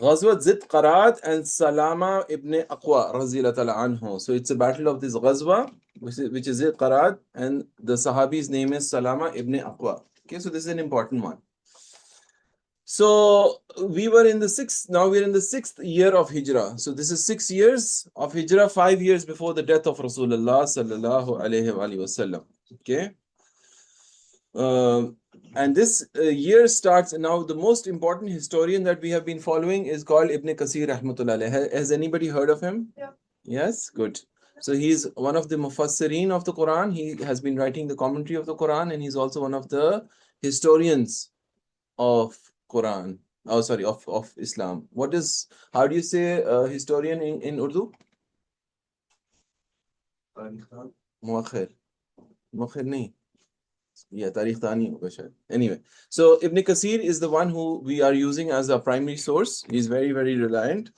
Ghazwat Zid Qarat and Salamah ibn Aqwa raziyallahu anhu. So it's a battle of this Ghazwa, which is Zid Qarat, and the Sahabi's name is Salamah ibn Aqwa. Okay, so this is an important one. So we were in the now we're in the 6th year of Hijrah. So this is 6 years of Hijrah, 5 years before the death of Rasulullah sallallahu alayhi wa wasallam. Okay. And this year starts now. The most important historian that we have been following is called Ibn Kasir rahmatullah alayhi. Has anybody heard of him? Yeah. Yes, good. So he's one of the mufassirin of the Quran. He has been writing the commentary of the Quran, and he's also one of the historians of Quran. Oh, sorry, of Islam. How do you say historian in Urdu? Muakhir. Muakhir nahi. Yeah, Tariq Thani hoga shayad. Anyway, so Ibn Kasir is the one who we are using as a primary source. He's very, very reliant.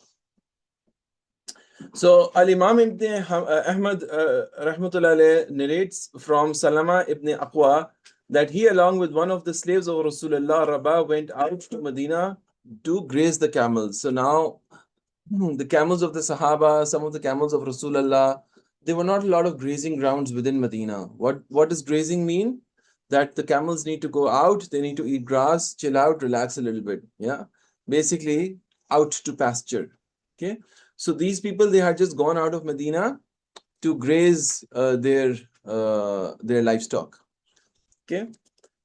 So Al-Imam Ibn Ahmad rahmatullah alayh narrates from Salamah ibn Aqwa that he, along with one of the slaves of Rasulullah, Rabah, went out to Medina to graze the camels. So now the camels of the Sahaba, some of the camels of Rasulullah, there were not a lot of grazing grounds within Medina. What does grazing mean? That the camels need to go out, they need to eat grass, chill out, relax a little bit. Yeah, basically out to pasture. Okay, so these people, they had just gone out of Medina to graze their livestock. Okay,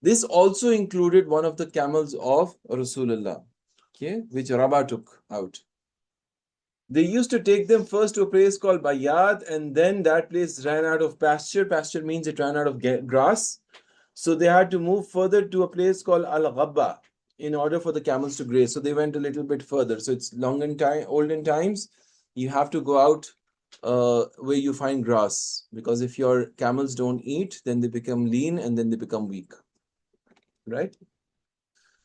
this also included one of the camels of Rasulullah, okay, which Rabah took out. They used to take them first to a place called Bayat, and then that place ran out of pasture. Pasture means it ran out of grass. So they had to move further to a place called Al-Ghabba in order for the camels to graze. So they went a little bit further. So it's olden times, you have to go out where you find grass, because if your camels don't eat, then they become lean and then they become weak. Right?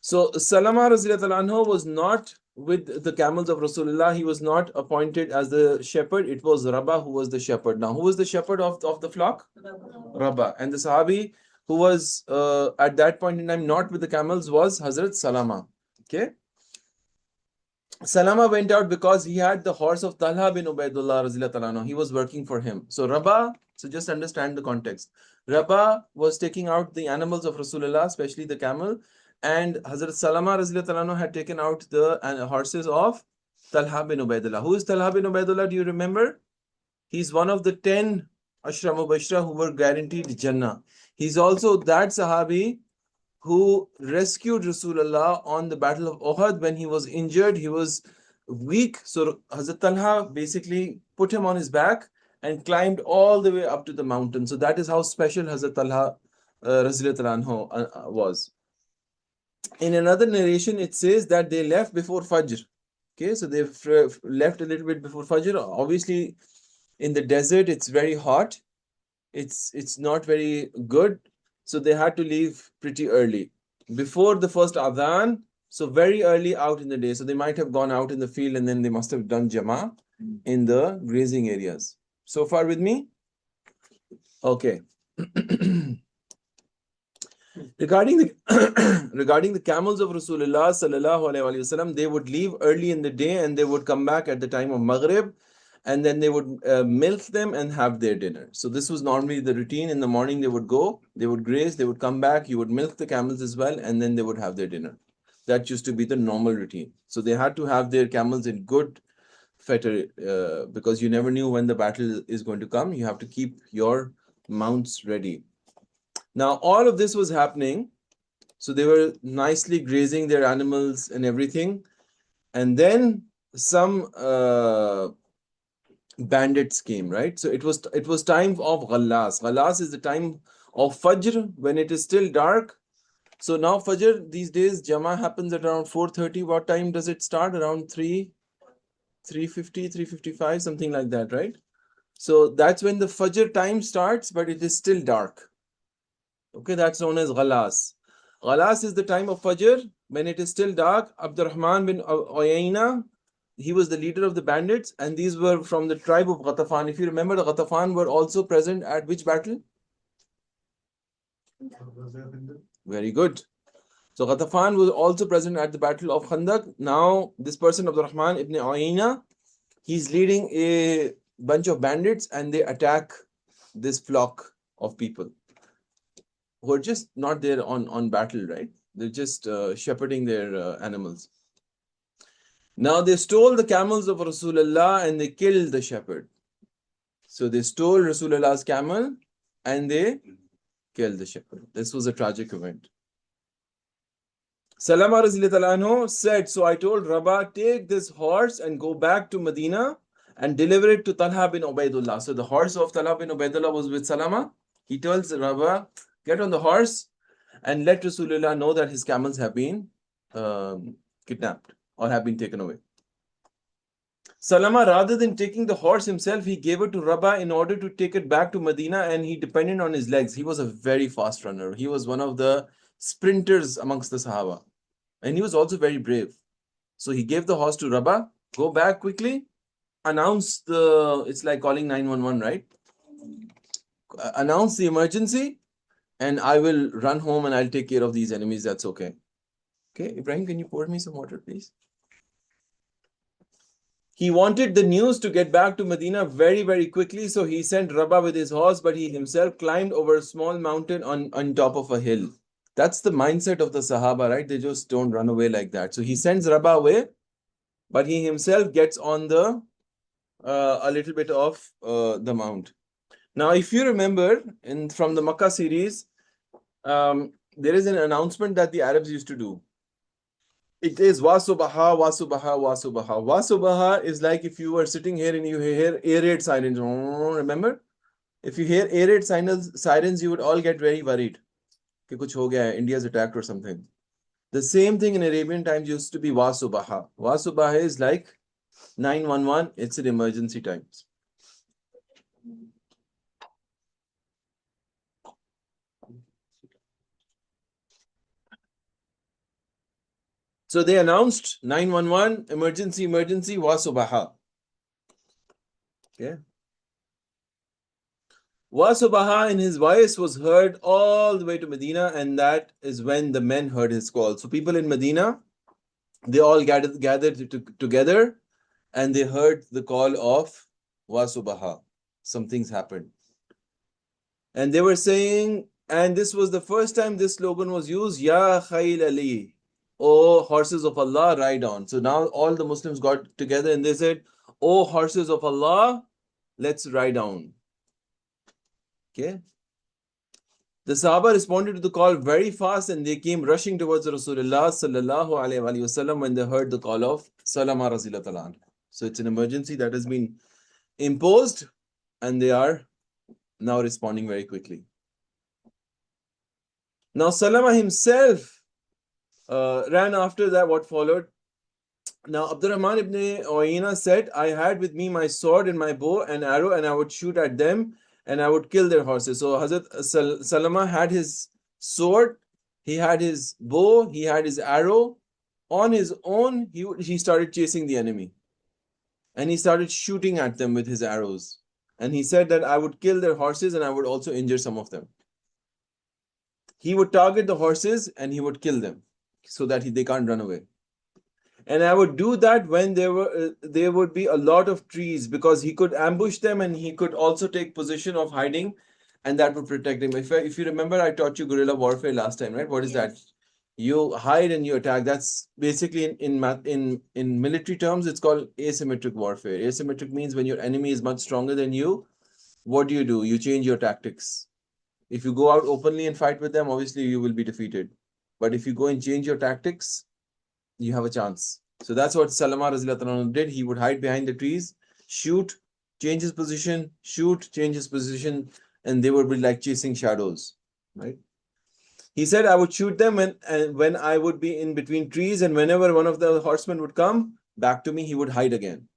So Salamah raziyallahu anhu was not with the camels of Rasulullah. He was not appointed as the shepherd. It was Rabah who was the shepherd. Now, who was the shepherd of the flock? Rabah. And the Sahabi who was at that point in time not with the camels was Hazrat Salamah. Okay. Salamah went out because he had the horse of Talha bin Ubaidullah raziyallahu anhu. He was working for him. So Rabah, so just understand the context. Rabah was taking out the animals of Rasulullah, especially the camel, and Hazrat Salamah raziyallahu anhu had taken out the horses of Talha bin Ubaidullah. Who is Talha bin Ubaidullah? Do you remember? He's one of the 10 Ashra Mubashra who were guaranteed Jannah. He's also that Sahabi who rescued Rasulullah on the battle of Uhud when he was injured. He was weak. So Hazrat Talha basically put him on his back and climbed all the way up to the mountain. So that is how special Hazrat Talha was. In another narration, it says that they left before Fajr. Okay, so they left a little bit before Fajr. Obviously, in the desert, it's very hot. It's not very good. So they had to leave pretty early, before the first adhan. So very early out in the day. So they might have gone out in the field and then they must have done Jama in the grazing areas. So far with me? Okay. Regarding the camels of Rasulullah sallallahu alaihi wasallam, they would leave early in the day and they would come back at the time of Maghrib, and then they would milk them and have their dinner. So this was normally the routine. In the morning they would go, they would graze, they would come back, you would milk the camels as well, and then they would have their dinner. That used to be the normal routine. So they had to have their camels in good fetter, because you never knew when the battle is going to come. You have to keep your mounts ready. Now all of this was happening. So they were nicely grazing their animals and everything. And then some bandits came, right? So it was time of Ghallas. Ghallas is the time of Fajr, when it is still dark. So now Fajr these days, Jama happens at around 4:30. What time does it start? Around 3:50, 3:55, something like that, right? So that's when the Fajr time starts, but it is still dark. Okay, that's known as Ghalas. Ghalas is the time of Fajr, when it is still dark. Abdurrahman bin Uyayna, he was the leader of the bandits, and these were from the tribe of Ghatafan. If you remember, the Ghatafan were also present at which battle? Very good. So Ghatafan was also present at the Battle of Khandak. Now, this person, Abdurrahman ibn Uwaina, he's leading a bunch of bandits and they attack this flock of people who are just not there on battle, right? They're just shepherding their animals. Now, they stole the camels of Rasulullah and they killed the shepherd. So they stole Rasulullah's camel and they killed the shepherd. This was a tragic event. Salamah anhu said, so I told Rabah, take this horse and go back to Medina and deliver it to Talha bin Ubaidullah. So the horse of Talha bin Ubaidullah was with Salamah. He tells Rabah, get on the horse and let Rasulullah know that his camels have been kidnapped or have been taken away. Salamah, rather than taking the horse himself, he gave it to Rabah in order to take it back to Medina, and he depended on his legs. He was a very fast runner. He was one of the sprinters amongst the Sahaba. And he was also very brave. So he gave the horse to Rabah, go back quickly, announce it's like calling 911, right? Announce the emergency, and I will run home and I'll take care of these enemies. That's okay. Okay, Ibrahim, can you pour me some water, please? He wanted the news to get back to Medina very, very quickly. So he sent Rabah with his horse, but he himself climbed over a small mountain on top of a hill. That's the mindset of the Sahaba, right? They just don't run away like that. So he sends Rabah away, but he himself gets on a little bit of the mount. Now, if you remember from the Makkah series, there is an announcement that the Arabs used to do. It is Wasubaha, Wasubaha, Wasubaha. Wasubaha is like if you were sitting here and you hear air raid sirens. Remember? If you hear air raid sirens, you would all get very worried. Ki kuch ho gaya hai, India's attacked or something. The same thing in Arabian times used to be Wasubaha. Wasubaha is like 911. It's in emergency times. So they announced 911, emergency, Wasubaha. Okay. Wasubaha in his voice was heard all the way to Medina, and that is when the men heard his call. So people in Medina, they all gathered together and they heard the call of Wasubaha. Some things happened. And they were saying, and this was the first time this slogan was used, Ya Khayl Ali. Oh, horses of Allah, ride on. So now all the Muslims got together and they said, oh, horses of Allah, let's ride on. Okay. The Sahaba responded to the call very fast and they came rushing towards Rasulullah sallallahu alaihi wasallam when they heard the call of Salamah radhiyallahu anha. So it's an emergency that has been imposed and they are now responding very quickly. Now Salamah himself ran after that. What followed? Now Abdurrahman ibn Uwaina said, I had with me my sword and my bow and arrow and I would shoot at them and I would kill their horses. So Hazrat Salamah had his sword, he had his bow, he had his arrow. On his own, he started chasing the enemy. And he started shooting at them with his arrows. And he said that I would kill their horses and I would also injure some of them. He would target the horses and he would kill them so that they can't run away. And I would do that when there would be a lot of trees because he could ambush them and he could also take position of hiding and that would protect him. If you remember, I taught you guerrilla warfare last time, right? What is that? You hide and you attack. That's basically in military terms, it's called asymmetric warfare. Asymmetric means when your enemy is much stronger than you, what do? You change your tactics. If you go out openly and fight with them, obviously you will be defeated. But if you go and change your tactics, you have a chance. So that's what Salamah radhiyallahu anhu did. He would hide behind the trees, shoot, change his position, shoot, change his position, and they would be like chasing shadows, right? He said, I would shoot them when I would be in between trees, and whenever one of the horsemen would come back to me, he would hide again.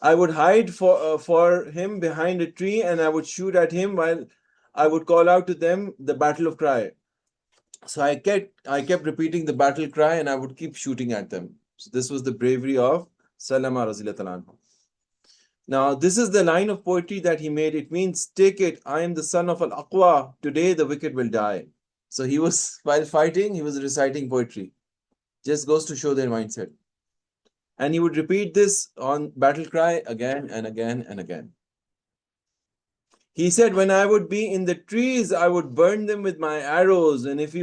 I would hide for him behind a tree, and I would shoot at him while I would call out to them the battle of cry. So I kept repeating the battle cry and I would keep shooting at them. So this was the bravery of Salamah radhiyallahu anhu. Now this is the line of poetry that he made. It means, take it, I am the son of Al-Aqwa. Today the wicked will die. So he was, while fighting, he was reciting poetry. Just goes to show their mindset. And he would repeat this on battle cry again and again and again. He said, when I would be in the trees, I would burn them with my arrows. And if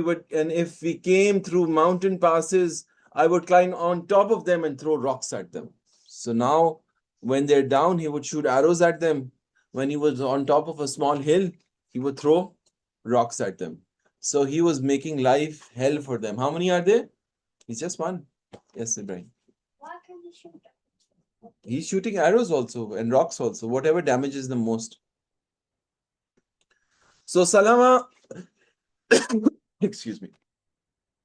we came through mountain passes, I would climb on top of them and throw rocks at them. So now, when they're down, he would shoot arrows at them. When he was on top of a small hill, he would throw rocks at them. So he was making life hell for them. How many are there? He's just one. Yes, Ibrahim. Why can he shoot? He's shooting arrows also and rocks also, whatever damages them most. So Salamah, excuse me.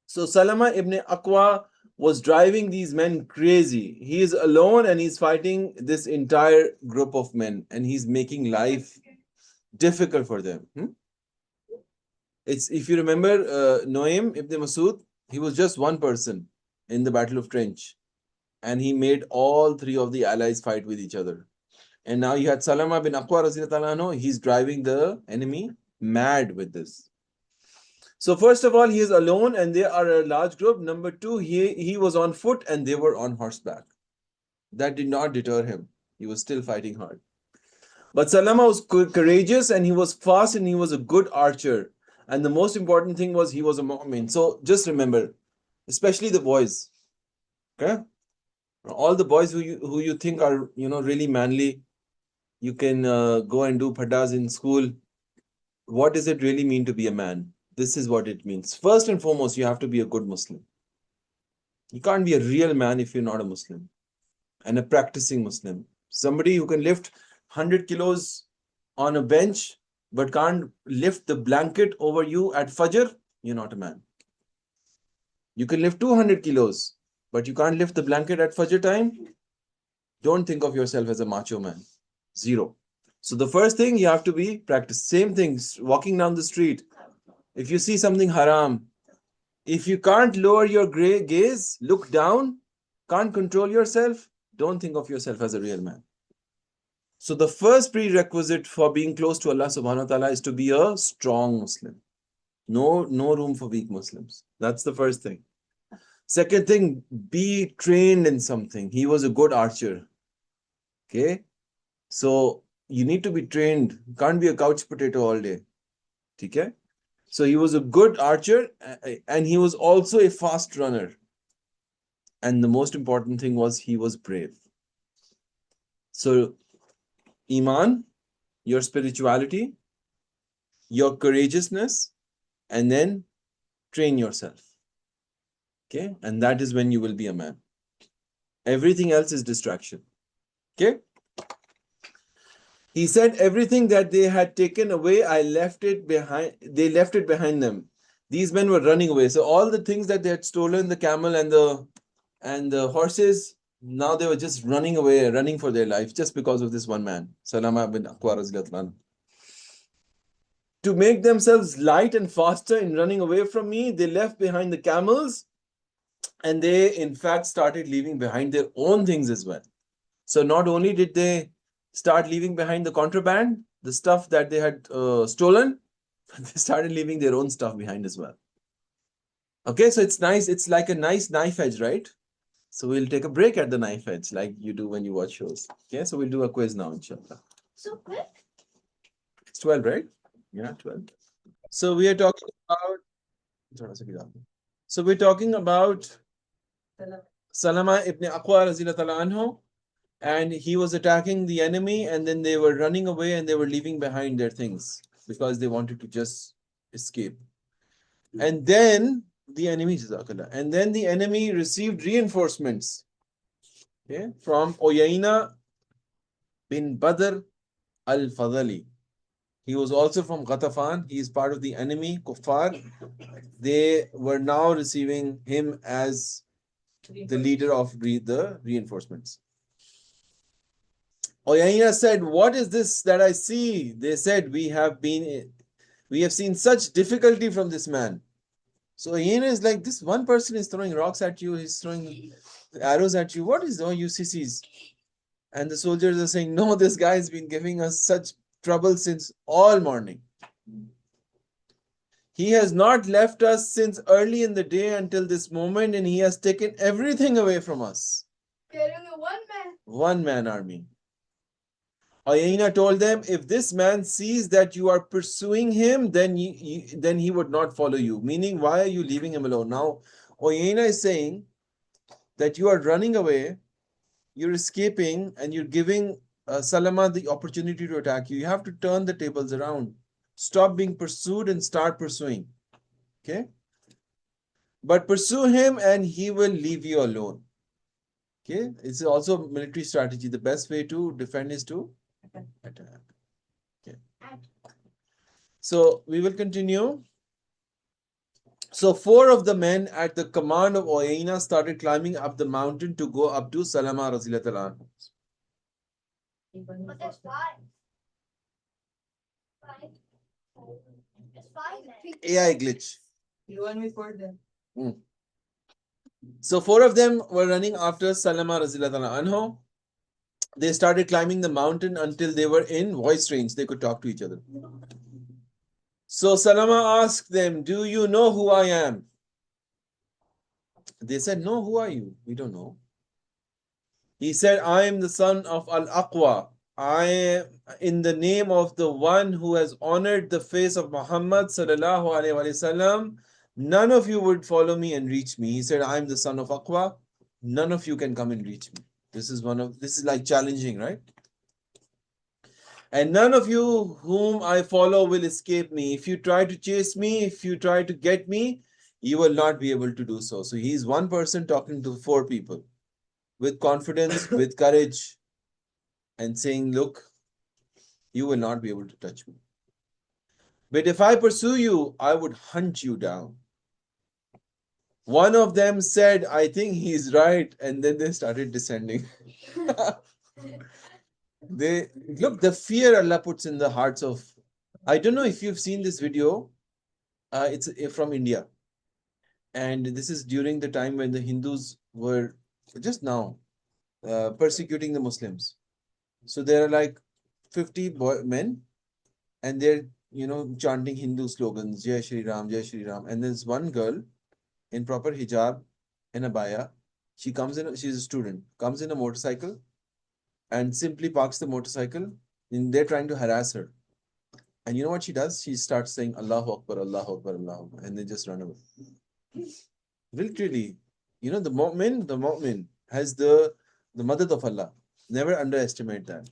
So Salamah ibn Aqwa was driving these men crazy. He is alone and he's fighting this entire group of men and he's making life difficult for them. It's, if you remember, Noaim ibn Masud, he was just one person in the Battle of Trench and he made all three of the allies fight with each other. And now you had Salamah bin Aqwa radhiyallahu anhu, he's driving the enemy mad with this. So first of all, he is alone and they are a large group. Number two, he was on foot and they were on horseback. That did not deter him. He was still fighting hard. But Salamah was courageous and he was fast and he was a good archer. And the most important thing was he was a mu'min. So just remember, especially the boys, okay? All the boys who you think are, really manly, you can go and do paddas in school. What does it really mean to be a man? This is what it means. First and foremost, you have to be a good Muslim. You can't be a real man if you're not a Muslim and a practicing Muslim. Somebody who can lift 100 kilos on a bench but can't lift the blanket over you at Fajr, you're not a man. You can lift 200 kilos, but you can't lift the blanket at Fajr time. Don't think of yourself as a macho man. Zero. So the first thing, you have to be practice. Same things, walking down the street. If you see something haram, if you can't lower your gaze, look down, can't control yourself, don't think of yourself as a real man. So the first prerequisite for being close to Allah subhanahu wa ta'ala is to be a strong Muslim. No room for weak Muslims. That's the first thing. Second thing, be trained in something. He was a good archer. Okay? So you need to be trained. You can't be a couch potato all day. Okay? So he was a good archer and he was also a fast runner. And the most important thing was he was brave. So Iman, your spirituality, your courageousness, and then train yourself. Okay? And that is when you will be a man. Everything else is distraction. Okay? He said, everything that they had taken away, they left it behind them. These men were running away. So all the things that they had stolen, the camel and the horses, now they were just running away, running for their life, just because of this one man, Salamah bin Aqwa radhiyallahu anhu. To make themselves light and faster in running away from me, they left behind the camels and they, in fact, started leaving behind their own things as well. So not only did they start leaving behind the contraband, the stuff that they had stolen, they started leaving their own stuff behind as well. Okay, so it's nice. It's like a nice knife edge, right? So we'll take a break at the knife edge like you do when you watch shows. Okay, so we'll do a quiz now, inshallah. So quick? It's 12, right? Yeah, 12. So we are talking about Salamah ibn Aqwa radhiyallahu anhu. And he was attacking the enemy and then they were running away and they were leaving behind their things because they wanted to just escape. And then the enemy received reinforcements, okay, from Uyayna bin Badr al-Fadali. He was also from Ghatafan. He is part of the enemy, Kuffar. They were now receiving him as the leader of the reinforcements. Uyayna said, what is this that I see? They said, we have seen such difficulty from this man. So Uyayna is like, this one person is throwing rocks at you, he's throwing arrows at you. What is all UCCs? And the soldiers are saying, no, this guy has been giving us such trouble since all morning. He has not left us since early in the day until this moment, and he has taken everything away from us. Carrying a one man. One-man army. Uyayna told them, if this man sees that you are pursuing him, then he would not follow you. Meaning, why are you leaving him alone? Now, Uyayna is saying that you are running away, you're escaping, and you're giving Salamah the opportunity to attack you. You have to turn the tables around. Stop being pursued and start pursuing. Okay? But pursue him and he will leave you alone. Okay? It's also military strategy. The best way to defend is to attack. Okay. So we will continue. So 4 of the men at the command of Uyayna started climbing up the mountain to go up to Salamah Razilatahu anhu. But there's 5. 5. There's 5 men. AI glitch. You want me for them? So 4 of them were running after Salamah Razilatahu anhu. They started climbing the mountain until they were in voice range. They could talk to each other. So Salamah asked them, do you know who I am? They said, no, who are you? We don't know. He said, I am the son of Al-Aqwa. I am in the name of the one who has honored the face of Muhammad sallallahu alaihi wasallam. None of you would follow me and reach me. He said, I am the son of Aqwa. None of you can come and reach me. This is like challenging, right? And none of you whom I follow will escape me. If you try to chase me, if you try to get me, you will not be able to do so. So he's one person talking to 4 people with confidence, with courage, and saying, look, you will not be able to touch me. But if I pursue you, I would hunt you down. One of them said, I think he's right. And then they started descending. Look, the fear Allah puts in the hearts of, I don't know if you've seen this video. It's from India. And this is during the time when the Hindus were just now persecuting the Muslims. So there are like 50 men and they're, chanting Hindu slogans, Jai Shri Ram, Jai Shri Ram. And there's one girl in proper hijab and abaya. She comes in, she's a student, comes in a motorcycle and simply parks the motorcycle. And they're trying to harass her. And you know what she does? She starts saying, Allahu Akbar, Allahu Akbar, Allahu Akbar. And they just run away. Literally, the mu'min has the madad of Allah. Never underestimate that.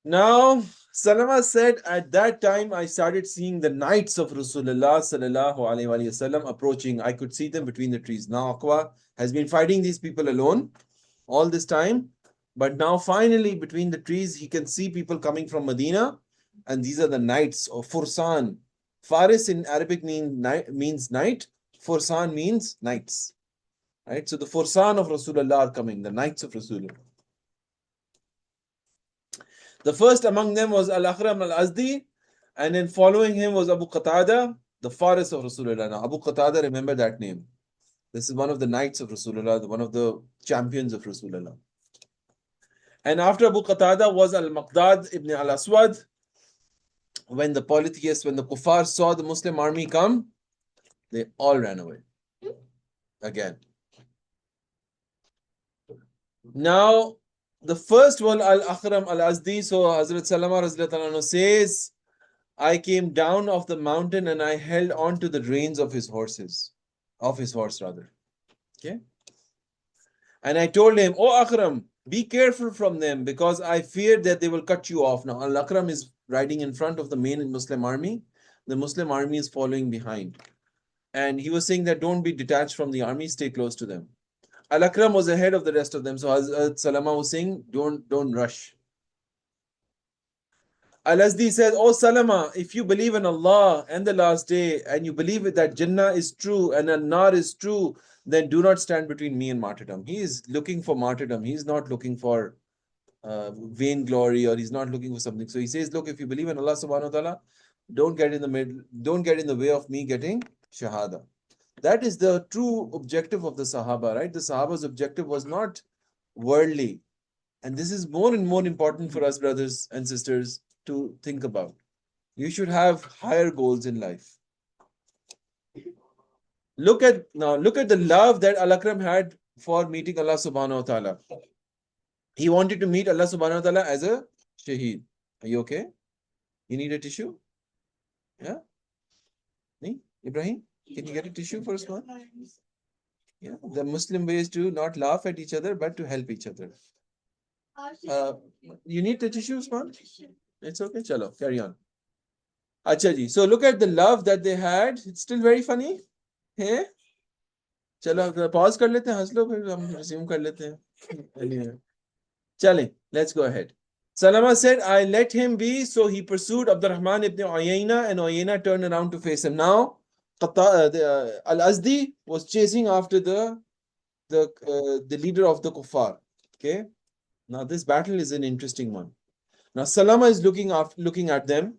Now, Salamah said, at that time, I started seeing the knights of Rasulullah sallallahu alaihi wasallam approaching. I could see them between the trees. Now, Aqwa has been fighting these people alone all this time. But now, finally, between the trees, he can see people coming from Medina. And these are the knights of Fursan. Faris in Arabic means knight. Fursan means knights. Right? So the Fursan of Rasulullah are coming, the knights of Rasulullah. The first among them was Al-Akhram Al-Azdi, and then following him was Abu Qatada, the Faris of Rasulullah. Now, Abu Qatada, remember that name. This is one of the knights of Rasulullah, one of the champions of Rasulullah. And after Abu Qatada was Al-Maqdad ibn Al-Aswad. When the polytheists, when the kuffar saw the Muslim army come, they all ran away. Again. Now, the first one, Al-Akhram Al-Azdi, so Hazrat Salamah Razilatahu anhu says, I came down off the mountain and I held on to the reins of his horse rather. Okay? And I told him, Oh Akhram, be careful from them because I fear that they will cut you off. Now, Al-Akhram is riding in front of the main Muslim army. The Muslim army is following behind. And he was saying that don't be detached from the army, stay close to them. Al-Akram was ahead of the rest of them. So Salamah was saying, don't rush. Al-Azdi says, Oh Salamah, if you believe in Allah and the last day, and you believe that Jannah is true and An-Nar is true, then do not stand between me and martyrdom. He is looking for martyrdom. He is not looking for vain glory, or he's not looking for something. So he says, look, if you believe in Allah subhanahu wa ta'ala, don't get in the way of me getting shahada. That is the true objective of the Sahaba, right? The Sahaba's objective was not worldly. And this is more and more important for us, brothers and sisters, to think about. You should have higher goals in life. Look at the love that Al-Akram had for meeting Allah subhanahu wa ta'ala. He wanted to meet Allah subhanahu wa ta'ala as a shaheed. Are you okay? You need a tissue? Yeah? Nee? Ibrahim? Can you get a tissue for us, man? Yeah. The Muslim way is to not laugh at each other, but to help each other. You need the tissues, man? It's okay. Chalo, carry on. Acha ji. So look at the love that they had. It's still very funny. Hey? चलो pause कर लेते हैं हंस लो फिर हम resume कर लेते हैं चलें let's go ahead. Salamah said, I let him be, so he pursued Abdurrahman ibn Uyayna, and Uyayna turned around to face him. Now Al-Azdi was chasing after the leader of the kuffar. Okay, now this battle is an interesting one. Now Salamah is looking at them.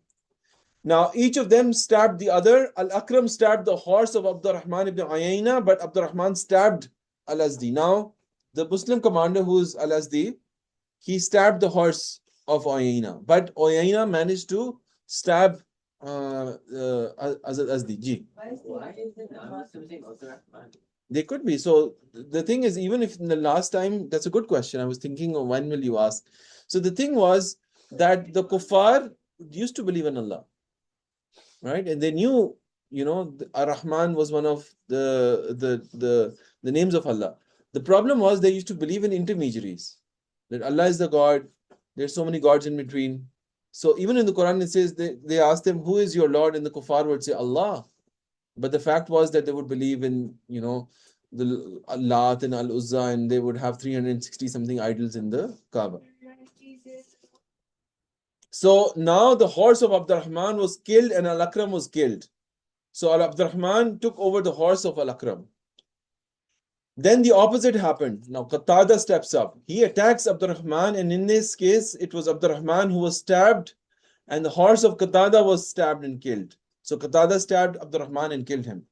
Now each of them stabbed the other. Al-Akram stabbed the horse of Abdurrahman ibn Uyayna, but Abdurrahman stabbed Al-Azdi. Now the Muslim commander, who is Al-Azdi, he stabbed the horse of Uyayna, but Uyayna managed to stab Azdi. Ji. Why is it not something Outran? They could be. So the thing is, even if in the last time, that's a good question. I was thinking, when will you ask? So the thing was that the kuffar used to believe in Allah, right? And they knew, Ar-Rahman was one of the names of Allah. The problem was they used to believe in intermediaries, that Allah is the God. There's so many gods in between. So even in the Quran, it says they asked them, who is your Lord? And the kuffar would say, Allah. But the fact was that they would believe in, the Lat and Al-Uzza, and they would have 360 something idols in the Kaaba. So now the horse of Abdurrahman was killed and Al-Akram was killed. So Abdurrahman took over the horse of Al-Akram. Then the opposite happened. Now Qatada steps up. He attacks Abdurrahman, and in this case, it was Abdurrahman who was stabbed, and the horse of Qatada was stabbed and killed. So Qatada stabbed Abdurrahman and killed him.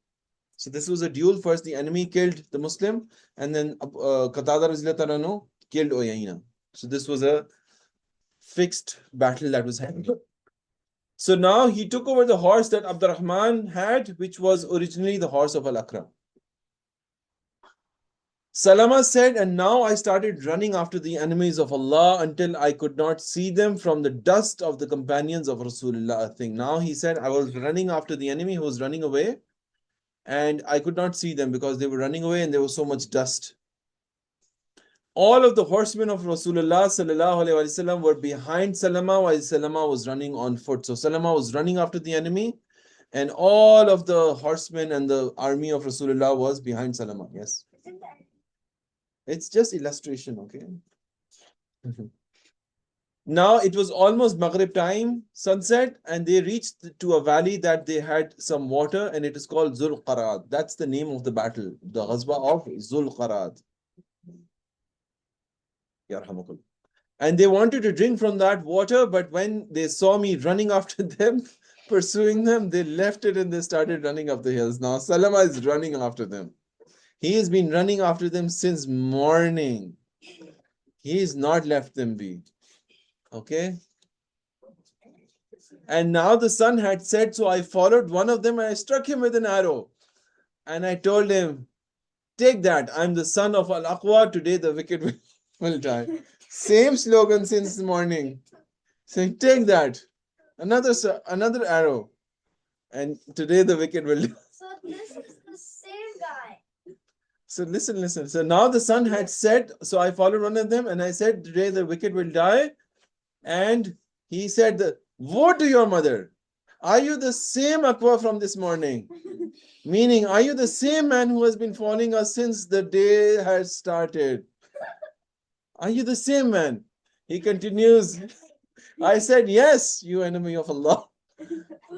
So this was a duel. First, the enemy killed the Muslim, and then Qatada Rizla anhu killed Uyayna. So this was a fixed battle that was happening. So now he took over the horse that Abdurrahman had, which was originally the horse of Al-Akram. Salamah said, and now I started running after the enemies of Allah until I could not see them from the dust of the companions of Rasulullah. Now he said, I was running after the enemy who was running away, and I could not see them because they were running away and there was so much dust. All of the horsemen of Rasulullah sallallahu alaihi wasallam were behind Salamah while Salamah was running on foot. So Salamah was running after the enemy, and all of the horsemen and the army of Rasulullah was behind Salamah. Yes. It's just illustration, okay? Now it was almost Maghrib time, sunset, and they reached to a valley that they had some water, and it is called Zul Qarad. That's the name of the battle, the Ghazwa of Zul Qarad. And they wanted to drink from that water, but when they saw me running after them, pursuing them, they left it and they started running up the hills. Now Salamah is running after them. He has been running after them since morning. He has not left them be. Okay? And now the sun had set, so I followed one of them and I struck him with an arrow. And I told him, take that. I'm the son of Al-Aqwa. Today the wicked will die. Same slogan since morning. Saying, take that. Another arrow. And today the wicked will die. So this is the same guy. So listen. So now the sun had set, so I followed one of them and I said, today the wicked will die. And he said, woe to your mother. Are you the same Aqwa from this morning? Meaning, are you the same man who has been following us since the day has started? Are you the same man? He continues. I said, yes, you enemy of Allah.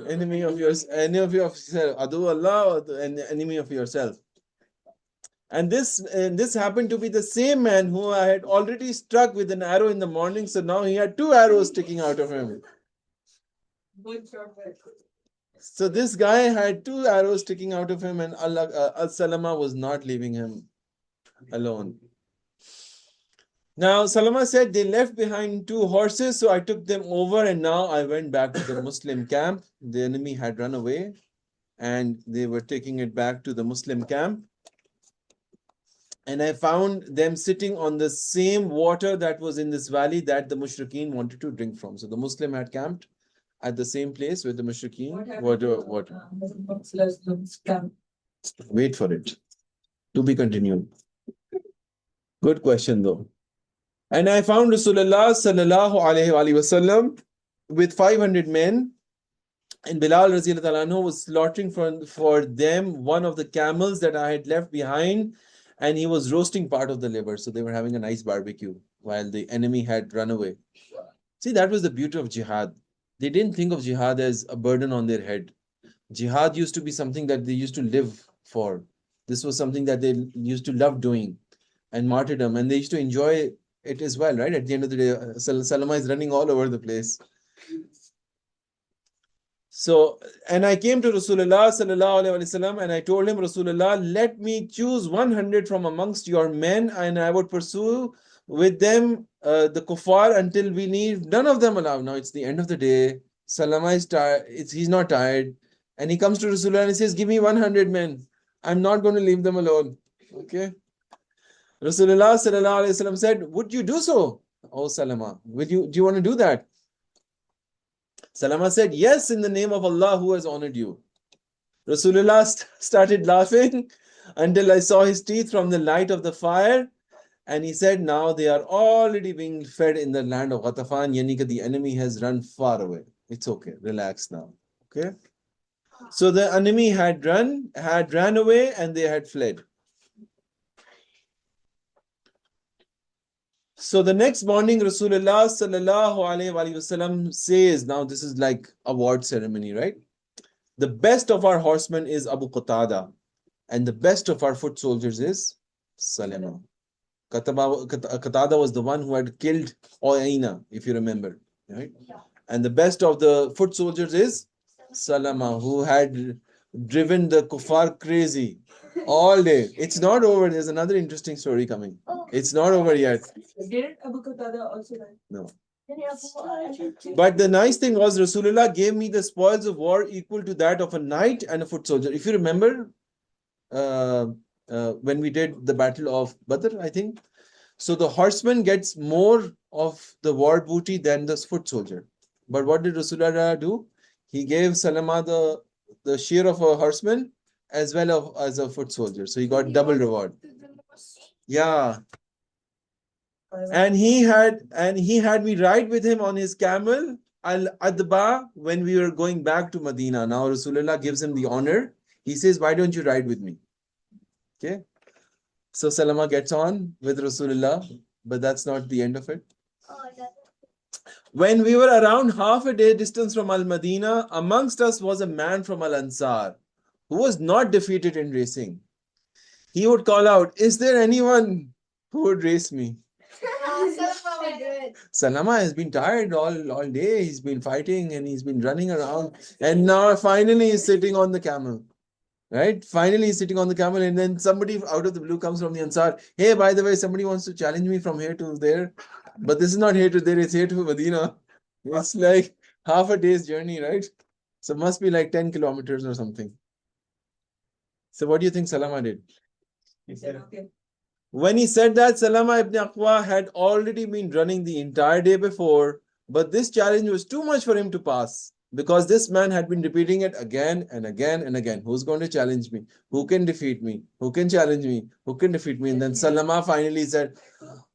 Enemy of yourself. Adu Allah, or the enemy of yourself. And this happened to be the same man who I had already struck with an arrow in the morning. So now he had 2 arrows sticking out of him. So this guy had 2 arrows sticking out of him, and Salamah was not leaving him alone. Now, Salamah said they left behind 2 horses, so I took them over and now I went back to the Muslim camp. The enemy had run away and they were taking it back to the Muslim camp. And I found them sitting on the same water that was in this valley that the Mushrikeen wanted to drink from. So the Muslim had camped at the same place where the Mushrikeen water. Wait for it. To be continued. Good question though. And I found Rasulullah sallallahu alaihi wasallam with 500 men, and Bilal Raziyallahu anhu was slaughtering for them one of the camels that I had left behind, and he was roasting part of the liver. So they were having a nice barbecue while the enemy had run away. See, that was the beauty of jihad. They didn't think of jihad as a burden on their head. Jihad used to be something that they used to live for. This was something that they used to love doing, and martyrdom, and they used to enjoy it as well, right? At the end of the day, Salamah is running all over the place. So, and I came to Rasulullah sallallahu alaihi wasallam and I told him, Rasulullah, let me choose 100 from amongst your men and I would pursue with them the kuffar until we leave none of them alive. Now it's the end of the day. Salamah is tired. He's not tired. And he comes to Rasulullah and he says, give me 100 men. I'm not going to leave them alone. Okay. Rasulullah sallallahu alaihi wasallam said, would you do so? Oh Salamah, do you want to do that? Salamah said, yes, in the name of Allah who has honored you. Rasulullah started laughing until I saw his teeth from the light of the fire. And he said, now they are already being fed in the land of Ghatafan. Yani that the enemy has run far away. It's okay. Relax now. Okay. So the enemy had ran away and they had fled. So the next morning, Rasulullah sallallahu alaihi wasallam says, now this is like award ceremony, right? The best of our horsemen is Abu Qatada, and the best of our foot soldiers is Salamah. Qatada was the one who had killed Uyayna, if you remember, right? Yeah. And the best of the foot soldiers is Salamah, who had driven the kuffar crazy all day. It's not over. There's another interesting story coming. Oh. It's not over yet. Didn't Abu Qatada also die? No. Then you have But the nice thing was Rasulullah gave me the spoils of war equal to that of a knight and a foot soldier. If you remember, when we did the battle of Badr, I think. So the horseman gets more of the war booty than the foot soldier. But what did Rasulullah do? He gave Salamah the share of a horseman as well as a foot soldier. So he got double reward. Yeah. And he had me ride with him on his camel Al-Adba when we were going back to Medina. Now Rasulullah gives him the honor. He says, why don't you ride with me? Okay. So Salamah gets on with Rasulullah, but that's not the end of it. When we were around half a day distance from Al-Madinah, amongst us was a man from Al-Ansar who was not defeated in racing. He would call out, is there anyone who would race me? Salamah has been tired all day. He's been fighting and he's been running around. And now finally he's sitting on the camel. Right? Finally he's sitting on the camel and then somebody out of the blue comes from the Ansar. Hey, by the way, somebody wants to challenge me from here to there. But this is not here to there, it's here to Medina. It's like half a day's journey, right? So it must be like 10 kilometers or something. So what do you think Salamah did? He said, okay. When he said that, Salamah ibn Aqwa had already been running the entire day before, but this challenge was too much for him to pass because this man had been repeating it again and again and again. Who's going to challenge me? Who can defeat me? Who can challenge me? Who can defeat me? And then Salamah finally said,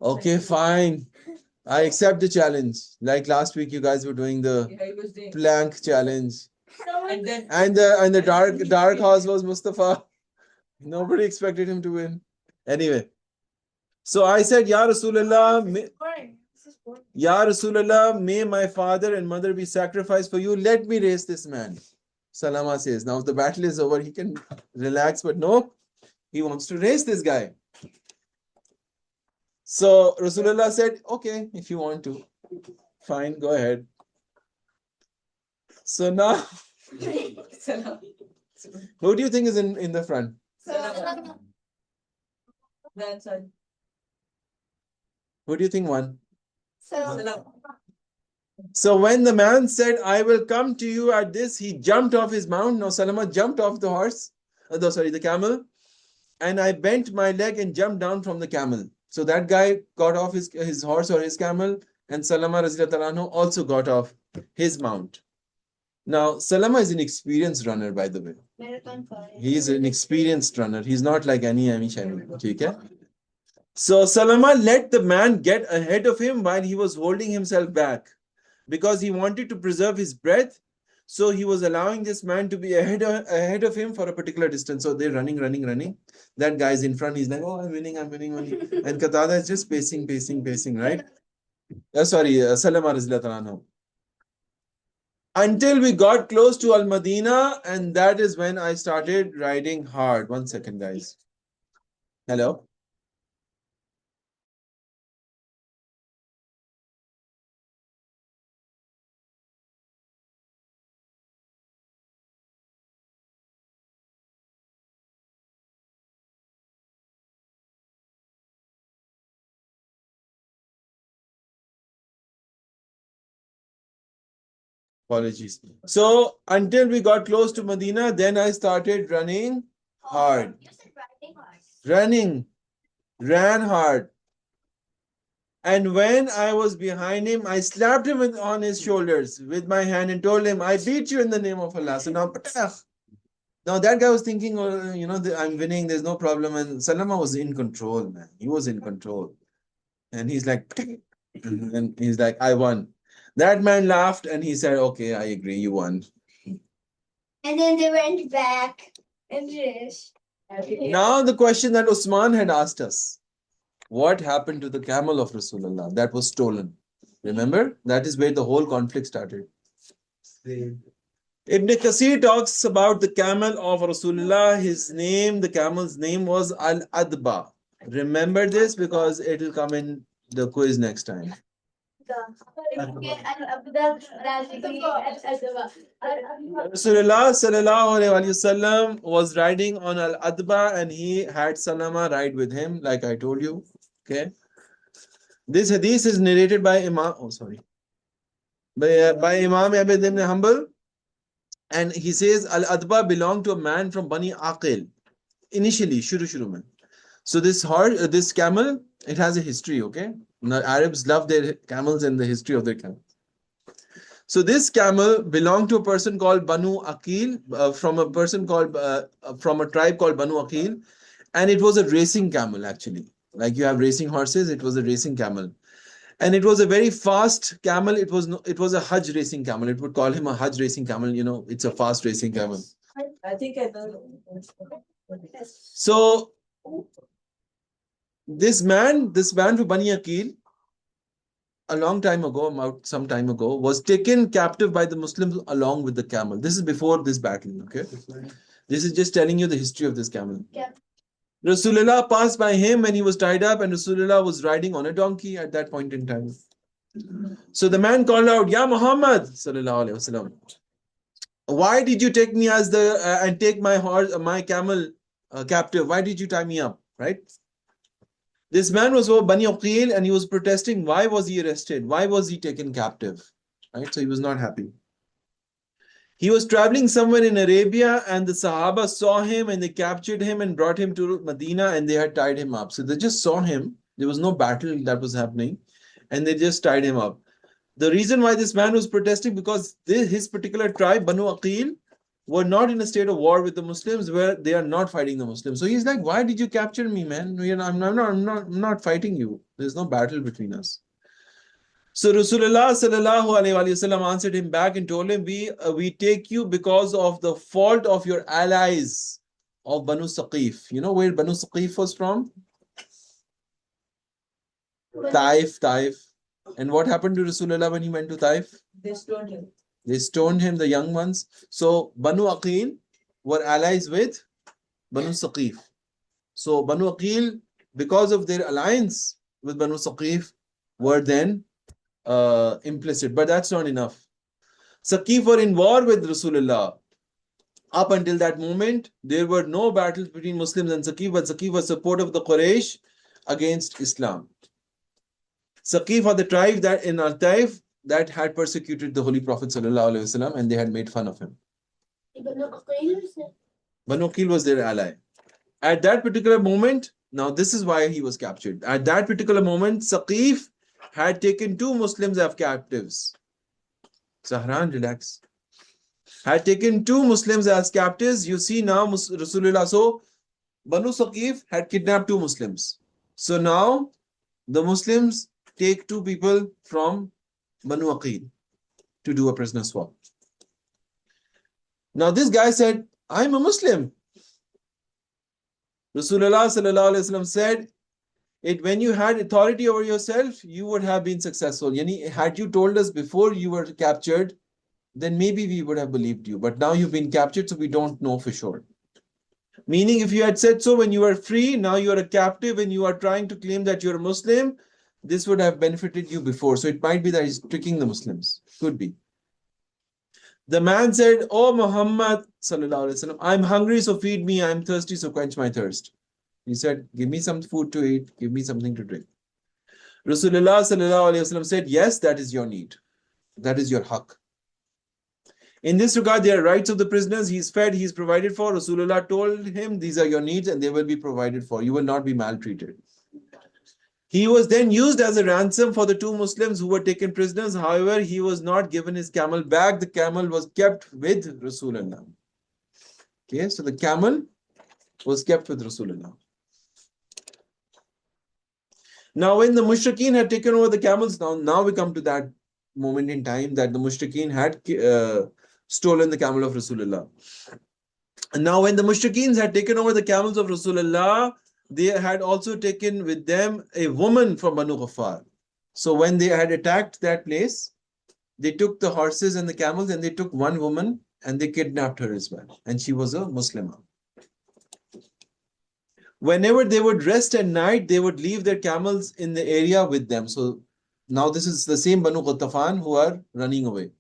okay, fine. I accept the challenge. Like last week, you guys were doing the plank challenge. And the dark horse was Mustafa. Nobody expected him to win. Anyway. So I said, Ya Rasulullah, may my father and mother be sacrificed for you. Let me race this man. Salamah says, now if the battle is over, he can relax, but no, he wants to race this guy. So Rasulullah said, okay, if you want to, fine, go ahead. So now, who do you think is in the front? That side. Who do you think won? Salamah. So when the man said, I will come to you at this, he jumped off his mount. No, Salamah jumped off the horse, the camel, and I bent my leg and jumped down from the camel. So that guy got off his horse or his camel, and Salamah Radhiyallahu anhu also got off his mount. Now, Salamah is an experienced runner, by the way. He is an experienced runner. He's not like any Shami. Okay? So Salamah let the man get ahead of him while he was holding himself back, because he wanted to preserve his breath. So he was allowing this man to be ahead of him for a particular distance. So they're running. That guy's in front. He's like, oh, I'm winning. And Qatada is just pacing, right? Salamah Radhiyallahu anhu. Until we got close to Al-Madinah, and that is when I started riding hard. 1 second, guys. Hello? Apologies. So until we got close to Medina, then I started running hard. You said riding hard. Ran hard. And when I was behind him, I slapped him on his shoulders with my hand and told him, I beat you in the name of Allah. So now that guy was thinking, oh, I'm winning, there's no problem. And Salamah was in control, man. He was in control. And he's like, and he's like, I won. That man laughed and he said, okay, I agree, you won. And then they went back and just. Now the question that Usman had asked us, what happened to the camel of Rasulullah that was stolen? Remember? That is where the whole conflict started. Ibn Kasir talks about the camel of Rasulullah. The camel's name was Al-Adba. Remember this because it will come in the quiz next time. Rasulullah sallallahu alaihi wasallam was riding on Al-Adba and he had Salamah ride with him, like I told you. Okay. This hadith is narrated by Imam Abd ibn Hanbal, and he says Al-Adba belonged to a man from Bani Aqil. Initially, shuru mein. So this camel, it has a history, okay? Now, Arabs love their camels and the history of their camels. So this camel belonged to a person called Banu Aqil, from a tribe called Banu Aqil, and it was a racing camel actually. Like you have racing horses, it was a racing camel, and it was a very fast camel. It was a Hajj racing camel. It would call him a Hajj racing camel. It's a fast racing camel. I think I know. So this man from Bani Aqil, a long time ago, some time ago, was taken captive by the Muslims along with the camel. This is before this battle, okay? This is just telling you the history of this camel. Yeah. Rasulullah passed by him and he was tied up, and Rasulullah was riding on a donkey at that point in time. So the man called out, Ya Muhammad sallallahu alaihi wasallam, why did you take me and take my camel captive? Why did you tie me up? Right? This man was over Bani Aqil and he was protesting. Why was he arrested? Why was he taken captive? Right? So he was not happy. He was traveling somewhere in Arabia and the Sahaba saw him and they captured him and brought him to Medina and they had tied him up. So they just saw him. There was no battle that was happening and they just tied him up. The reason why this man was protesting, because his particular tribe, Banu Aqil, were not in a state of war with the Muslims, where they are not fighting the Muslims. So he's like, why did you capture me, man? I'm not fighting you. There's no battle between us. So Rasulullah sallallahu alaihi wasallam answered him back and told him, we take you because of the fault of your allies of Banu Saqif. You know where Banu Saqif was from? Taif. And what happened to Rasulullah when he went to Taif? They stoned him. They stoned him, the young ones. So Banu Aqil were allies with Banu Saqif. So Banu Aqil, because of their alliance with Banu Saqif, were then implicit. But that's not enough. Saqif were in war with Rasulullah. Up until that moment, there were no battles between Muslims and Saqif, but Saqif was support of the Quraysh against Islam. Saqif are the tribe that in Al-Taif that had persecuted the Holy Prophet ﷺ, and they had made fun of him. Banu Aqil was their ally. At that particular moment, now this is why he was captured. At that particular moment, Saqif had taken 2 Muslims as captives. Sahran, relax. Had taken 2 Muslims as captives. You see now Rasulullah. So Banu Saqif had kidnapped 2 Muslims. So now the Muslims take 2 people from Banu Aqil to do a prisoner swap. Now this guy said, I'm a Muslim. Rasulullah sallallahu alaihi wasallam said, when you had authority over yourself, you would have been successful. Yani, had you told us before you were captured, then maybe we would have believed you. But now you've been captured, so we don't know for sure. Meaning, if you had said so when you were free, now you are a captive and you are trying to claim that you're a Muslim, this would have benefited you before. So it might be that he's tricking the Muslims. Could be. The man said, Oh Muhammad sallallahu alaihi wasallam, I'm hungry, so feed me. I'm thirsty, so quench my thirst. He said, give me some food to eat, give me something to drink. Rasulullah sallallahu alaihi wasallam said, yes, that is your need. That is your haqq. In this regard, there are rights of the prisoners. He's fed, he's provided for. Rasulullah told him, these are your needs and they will be provided for. You will not be maltreated. He was then used as a ransom for the 2 Muslims who were taken prisoners. However, he was not given his camel back. The camel was kept with Rasulullah. Okay, so the camel was kept with Rasulullah. Now, when the Mushrikeen had taken over the camels, now we come to that moment in time that the Mushrikeen had stolen the camel of Rasulullah. And now, when the Mushrikeen had taken over the camels of Rasulullah, they had also taken with them a woman from Banu Ghaffar. So, when they had attacked that place, they took the horses and the camels and they took one woman and they kidnapped her as well. And she was a Muslimah. Whenever they would rest at night, they would leave their camels in the area with them. So now this is the same Banu Ghatafan who are running away.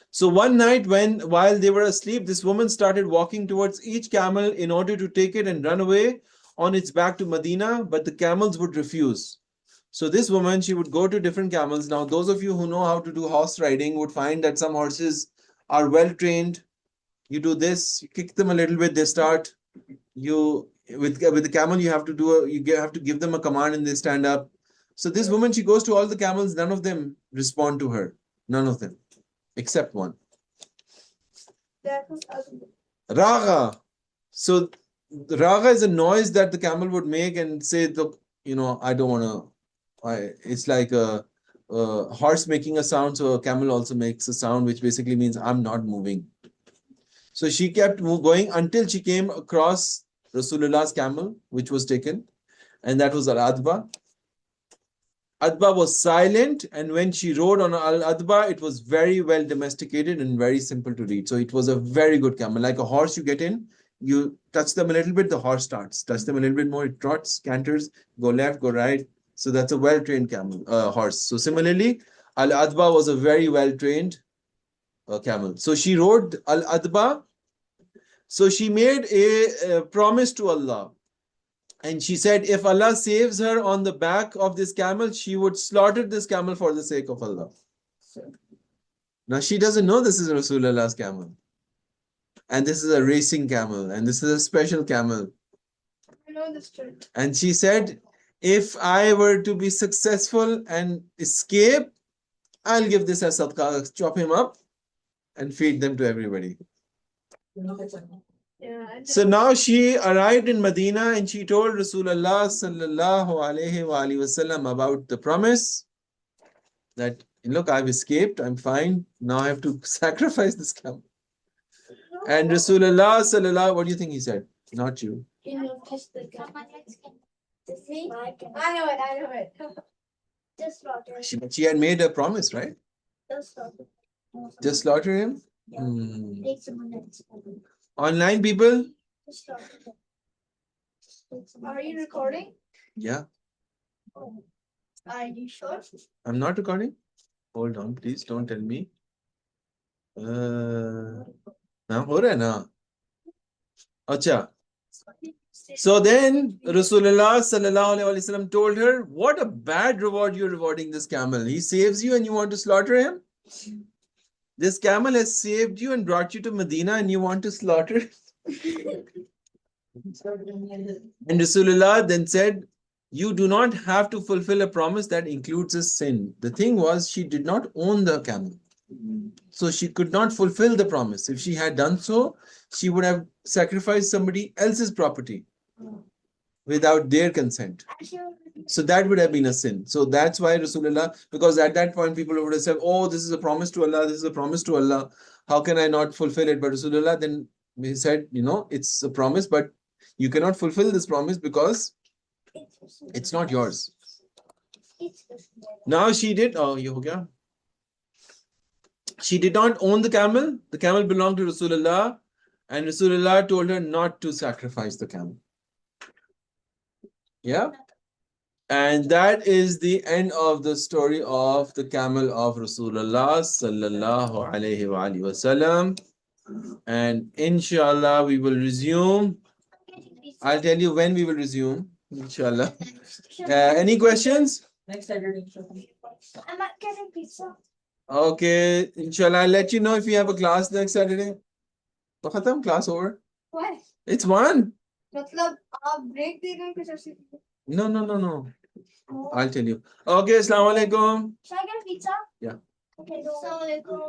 So one night while they were asleep, this woman started walking towards each camel in order to take it and run away on its back to Medina, but the camels would refuse. So this woman, she would go to different camels. Now those of you who know how to do horse riding would find that some horses are well trained. You do this, you kick them a little bit, they start. With the camel, you have to give them a command and they stand up. So this woman, she goes to all the camels, none of them respond to her. None of them, except one. Raga. So the raga is a noise that the camel would make and say, look, I don't want to. It's like a horse making a sound, so a camel also makes a sound, which basically means I'm not moving. So she kept going until she came across Rasulullah's camel, which was taken, and that was Al-Adba. Adba was silent, and when she rode on Al-Adba, it was very well domesticated and very simple to read. So it was a very good camel. Like a horse, you get in, you touch them a little bit, the horse starts. Touch them a little bit more, it trots, canters, go left, go right. So that's a well-trained horse. So similarly, Al-Adba was a very well-trained camel. So she rode Al-Adba. So she made a promise to Allah. And she said, if Allah saves her on the back of this camel, she would slaughter this camel for the sake of Allah. Now she doesn't know this is Rasulullah's camel. And this is a racing camel. And this is a special camel. I know this story. And she said, if I were to be successful and escape, I'll give this as sadaqah, chop him up and feed them to everybody. Yeah, So now she arrived in Medina and she told Rasulullah sallallahu alaihi wasallam about the promise that, look, I've escaped, I'm fine, now I have to sacrifice this camel. And Rasulullah sallallahu, what do you think he said? Not you. kiss the gun. I know it. Just slaughter him. She had made a promise, right? Just slaughter him. Just slaughter him? Yeah. Take someone else. Online people? Just slaughter him. Are you recording? Yeah. Are you sure? I'm not recording. Hold on, please don't tell me. ना हो रहा है ना अच्छा So then Rasulullah sallallahu alaihi wasallam told her, what a bad reward you're rewarding this camel. He saves you and you want to slaughter him? This camel has saved you and brought you to Medina and you want to slaughter it? And Rasulullah then said, you do not have to fulfill a promise that includes a sin. The thing was, she did not own the camel. So she could not fulfill the promise. If she had done so, she would have sacrificed somebody else's property without their consent. So that would have been a sin. So that's why Rasulullah, because at that point people would have said, oh, this is a promise to Allah, this is a promise to Allah. How can I not fulfill it? But Rasulullah then he said, it's a promise, but you cannot fulfill this promise because it's not yours. Now she did, she did not own the camel. The camel belonged to Rasulullah, and Rasulullah told her not to sacrifice the camel. Yeah. And that is the end of the story of the camel of Rasulullah sallallahu alaihi wasallam. And inshallah we will resume. I'll tell you when we will resume. Inshallah. Any questions? Next Saturday. I'm not getting pizza. Okay. Inshallah, I'll let you know if we have a class next Saturday. तो खत्म, class over. Why? It's one. मतलब आप break दे रहे हैं कुछ ऐसे? No. I'll tell you. Okay, Assalamu alaikum. Should I get a pizza? Yeah. Okay, Assalamu alaikum.